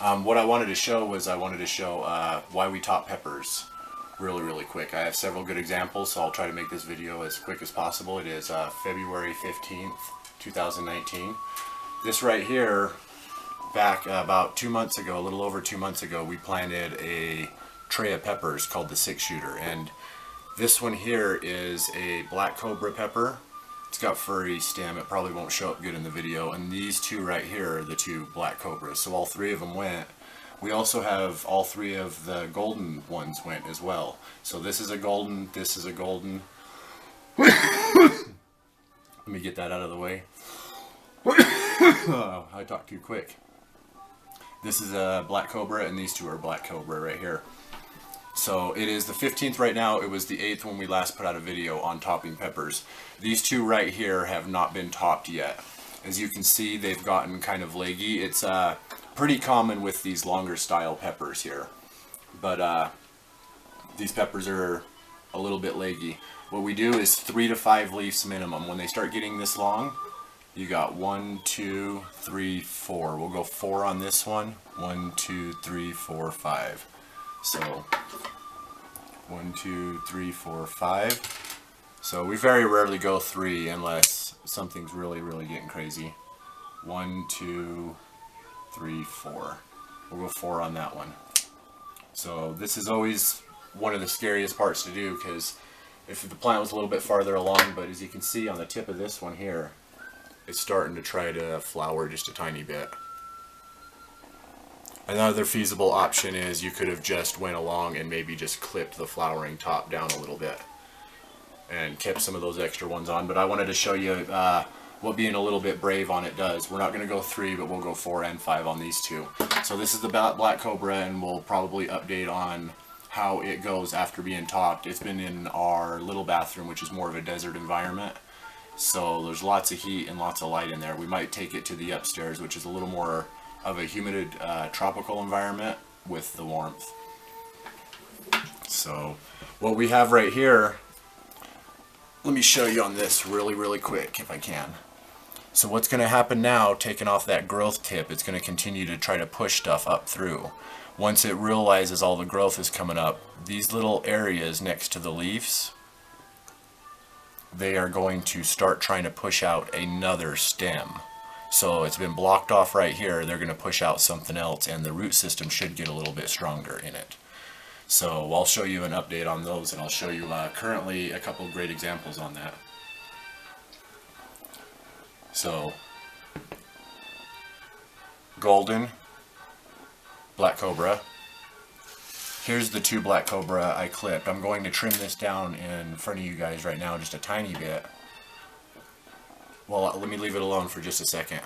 What I wanted to show was why we top peppers really quick. I have several good examples, so I'll try to make this video as quick as possible. It is February 15th, 2019. This right here, back about 2 months ago, a little over 2 months ago, we planted a tray of peppers called the 6-shooter, and this one here is a black cobra pepper. It's got furry stem. It probably won't show up good in the video. And these two right here are the two black cobras. So all three of them went. We also have all three of the golden ones went as well. So this is a golden, this is a golden. Let me get that out of the way. Oh, I talked too quick. This is a black cobra, and these two are black cobra right here. So it is the 15th right now. It was the 8th when we last put out a video on topping peppers. These two right here have not been topped yet. As you can see, they've gotten kind of leggy. It's pretty common with these longer style peppers here. But these peppers are a little bit leggy. What we do is 3 to 5 leaves minimum. When they start getting this long, you got 1, 2, 3, 4. We'll go 4 on this one. 1, 2, 3, 4, 5. So 1, 2, 3, 4, 5. So we very rarely go 3 unless something's really getting crazy. 1, 2, 3, 4. We'll go 4 on that one. So this is always one of the scariest parts to do, because if the plant was a little bit farther along, but as you can see on the tip of this one here, it's starting to try to flower just a tiny bit. Another feasible option is you could have just went along and maybe just clipped the flowering top down a little bit and kept some of those extra ones on. But I wanted to show you what being a little bit brave on it does. We're not going to go 3, but we'll go 4 and 5 on these two. So this is the black cobra, and we'll probably update on how it goes after being topped. It's been in our little bathroom, which is more of a desert environment. So there's lots of heat and lots of light in there. We might take it to the upstairs, which is a little more of a humid tropical environment with the warmth. So what we have right here, let me show you on this really quick if I can. So what's going to happen now, taking off that growth tip, it's going to continue to try to push stuff up through. Once it realizes all the growth is coming up, these little areas next to the leaves, they are going to start trying to push out another stem. So it's been blocked off right here. They're going to push out something else, and the root system should get a little bit stronger in it. So I'll show you an update on those, and I'll show you currently a couple great examples on that. So golden, black cobra. Here's the two black cobra I clipped. I'm going to trim this down in front of you guys right now just a tiny bit. Well, let me leave it alone for just a second.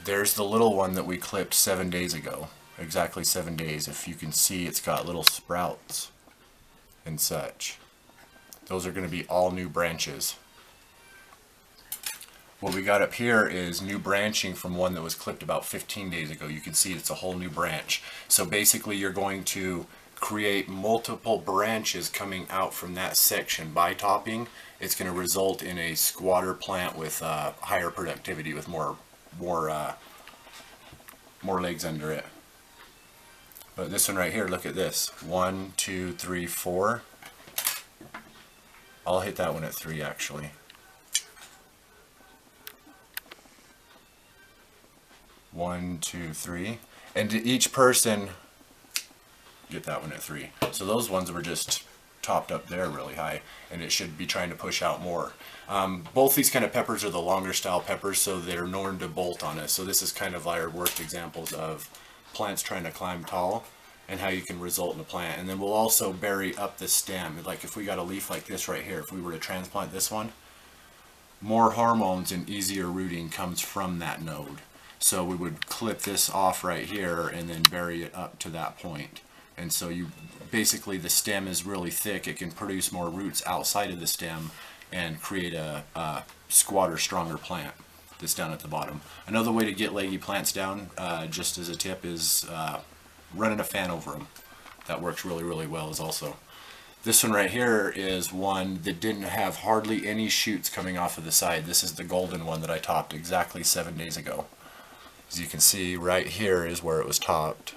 There's the little one that we clipped 7 days ago. Exactly 7 days. If you can see, it's got little sprouts and such. Those are going to be all new branches. What we got up here is new branching from one that was clipped about 15 days ago. You can see it's a whole new branch. So basically you're going to create multiple branches coming out from that section by topping. It's going to result in a squatter plant with higher productivity, with more legs under it. But this one right here, look at this. 1, 2, 3, 4. I'll hit that one at 3 actually. 1, 2, 3. And to each person, get that one at 3. So those ones were just topped up there really high, and it should be trying to push out more. Both these kind of peppers are the longer style peppers, so they're known to bolt on us. So this is kind of our worst examples of plants trying to climb tall and how you can result in a plant. And then we'll also bury up the stem. Like if we got a leaf like this right here, if we were to transplant this one, more hormones and easier rooting comes from that node. So we would clip this off right here and then bury it up to that point. And so you basically, the stem is really thick. It can produce more roots outside of the stem and create a squatter, stronger plant that's down at the bottom. Another way to get leggy plants down, just as a tip, is running a fan over them. That works really well as also. This one right here is one that didn't have hardly any shoots coming off of the side. This is the golden one that I topped exactly 7 days ago. As you can see, right here is where it was topped.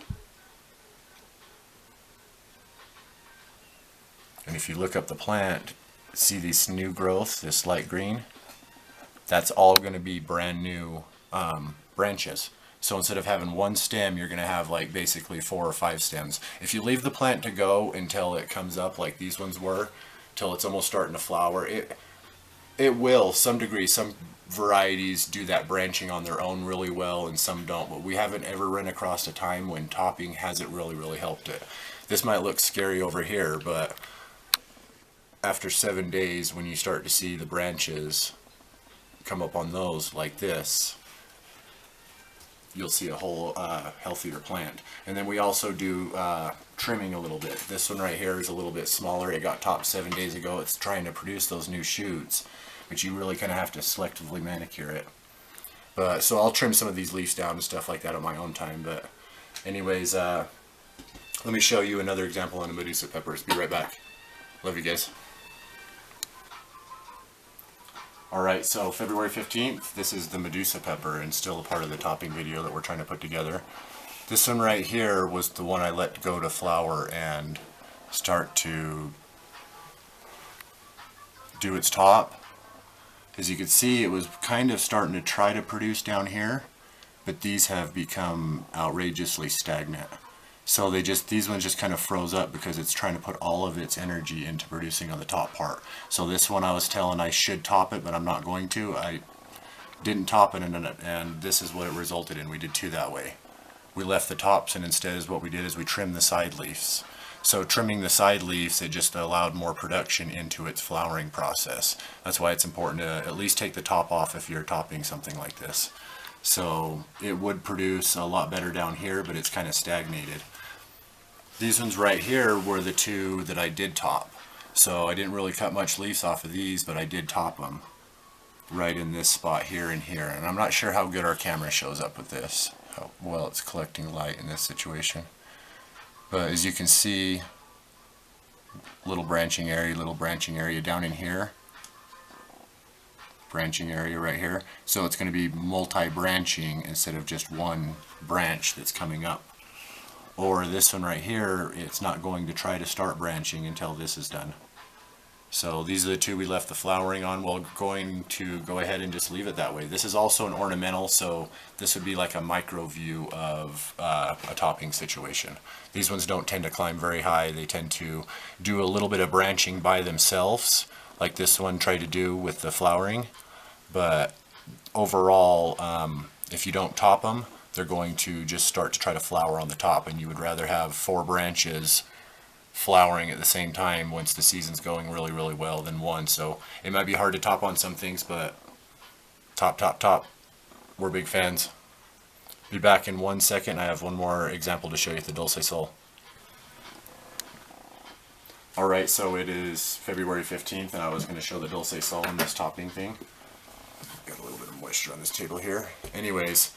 And if you look up the plant, see this new growth, this light green? That's all going to be brand new branches. So instead of having one stem, you're going to have like basically 4 or 5 stems. If you leave the plant to go until it comes up like these ones were, till it's almost starting to flower, it will, some degree, some varieties do that branching on their own really well and some don't, but we haven't ever run across a time when topping hasn't really helped it. This might look scary over here, but after 7 days, when you start to see the branches come up on those like this, you'll see a whole healthier plant. And then we also do trimming a little bit. This one right here is a little bit smaller. It got topped 7 days ago. It's trying to produce those new shoots, but you really kind of have to selectively manicure it. But so I'll trim some of these leaves down and stuff like that on my own time. But anyways, let me show you another example on the Medusa peppers. Be right back. Love you guys. Alright, so February 15th, this is the Medusa pepper and still a part of the topping video that we're trying to put together. This one right here was the one I let go to flower and start to do its top. As you can see, it was kind of starting to try to produce down here, but these have become outrageously stagnant. So these ones just kind of froze up because it's trying to put all of its energy into producing on the top part. So this one I was telling I should top it, but I'm not going to. I didn't top it, and this is what it resulted in. We did 2 that way. We left the tops, and instead is what we did is we trimmed the side leaves. So trimming the side leaves, it just allowed more production into its flowering process. That's why it's important to at least take the top off if you're topping something like this. So it would produce a lot better down here, but it's kind of stagnated. These ones right here were the 2 that I did top. So I didn't really cut much leaves off of these, but I did top them right in this spot here and here. And I'm not sure how good our camera shows up with this, how well it's collecting light in this situation. But as you can see, little branching area down in here. Branching area right here. So it's going to be multi-branching instead of just one branch that's coming up. Or this one right here, it's not going to try to start branching until this is done. So these are the 2 we left the flowering on. We're going to go ahead and just leave it that way. This is also an ornamental, so this would be like a micro view of a topping situation. These ones don't tend to climb very high. They tend to do a little bit of branching by themselves, like this one tried to do with the flowering. But overall, if you don't top them, they're going to just start to try to flower on the top, and you would rather have 4 branches flowering at the same time once the season's going really well than 1. So it might be hard to top on some things, but top, we're big fans. Be back in 1 second. I have one more example to show you, the Dulce Sol. Alright, so it is February 15th, and I was going to show the Dulce Sol in this topping thing. Got a little bit of moisture on this table here. Anyways,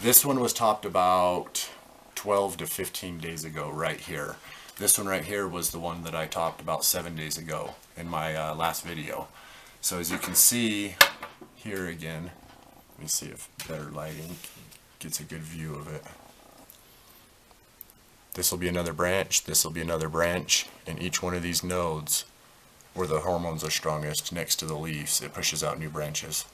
this one was topped about 12 to 15 days ago right here. This one right here was the one that I topped about 7 days ago in my last video. So as you can see here again, let me see if better lighting gets a good view of it. This will be another branch, this will be another branch, and each one of these nodes where the hormones are strongest next to the leaves, it pushes out new branches.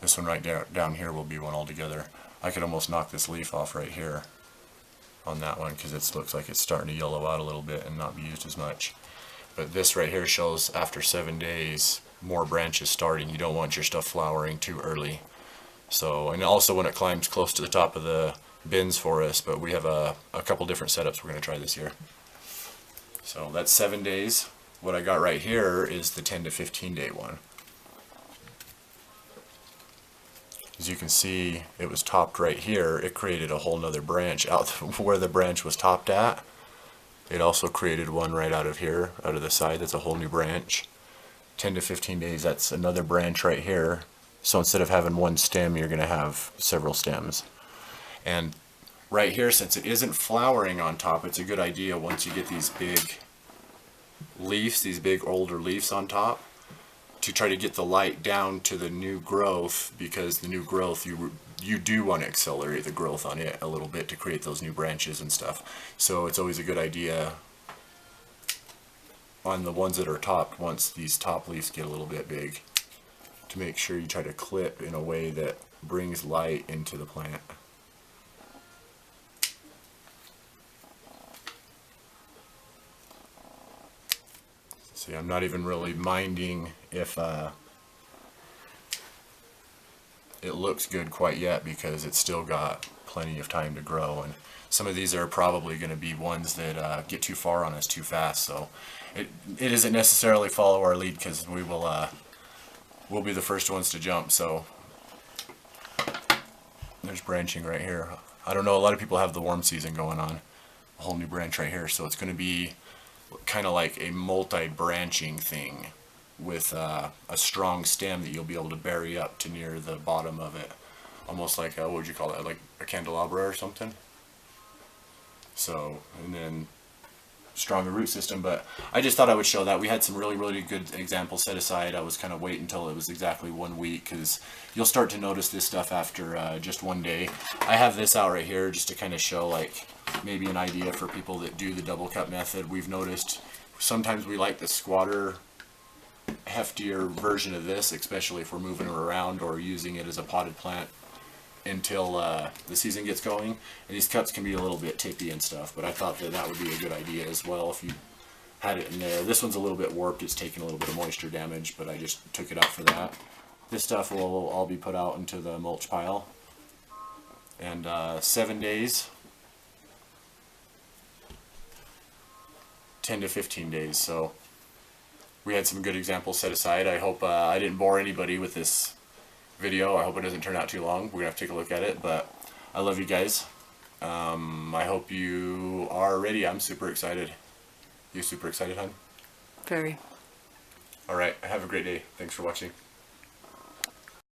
This one right down here will be one altogether. I could almost knock this leaf off right here on that one because it looks like it's starting to yellow out a little bit and not be used as much. But this right here shows after 7 days more branches starting. You don't want your stuff flowering too early. So, and also when it climbs close to the top of the bins for us, but we have a couple different setups we're going to try this year. So that's 7 days. What I got right here is the 10 to 15 day one. As you can see, it was topped right here. It created a whole nother branch out where the branch was topped at. It also created one right out of here, out of the side. That's a whole new branch. 10 to 15 days, that's another branch right here. So instead of having one stem, you're going to have several stems. And right here, since it isn't flowering on top, it's a good idea once you get these big leaves, these big older leaves on top, to try to get the light down to the new growth, because the new growth, you you do want to accelerate the growth on it a little bit to create those new branches and stuff. So it's always a good idea on the ones that are topped, once these top leaves get a little bit big, to make sure you try to clip in a way that brings light into the plant. See, I'm not even really minding if it looks good quite yet, because it's still got plenty of time to grow, and some of these are probably going to be ones that get too far on us too fast. So it isn't necessarily follow our lead, because we'll be the first ones to jump. So there's branching right here. I don't know, a lot of people have the warm season going on, a whole new branch right here, so it's going to be kind of like a multi-branching thing with a strong stem that you'll be able to bury up to near the bottom of it, almost like what would you call it, like a candelabra or something. So, and then stronger root system. But I just thought I would show that. We had some really good examples set aside. I was kind of waiting until it was exactly 1 week, because you'll start to notice this stuff after just one day. I have this out right here just to kind of show like maybe an idea for people that do the double cut method. We've noticed sometimes we like the squatter, heftier version of this, especially if we're moving it around or using it as a potted plant until the season gets going. And these cuts can be a little bit tippy and stuff, but I thought that that would be a good idea as well if you had it in there. This one's a little bit warped, it's taking a little bit of moisture damage, but I just took it out for that. This stuff will all be put out into the mulch pile, and 7 days, 10 to 15 days. So we had some good examples set aside. I hope I didn't bore anybody with this video. I hope it doesn't turn out too long. We're gonna have to take a look at it, but I love you guys. I hope you are ready. I'm super excited. You super excited, hon? Very. Alright, have a great day. Thanks for watching.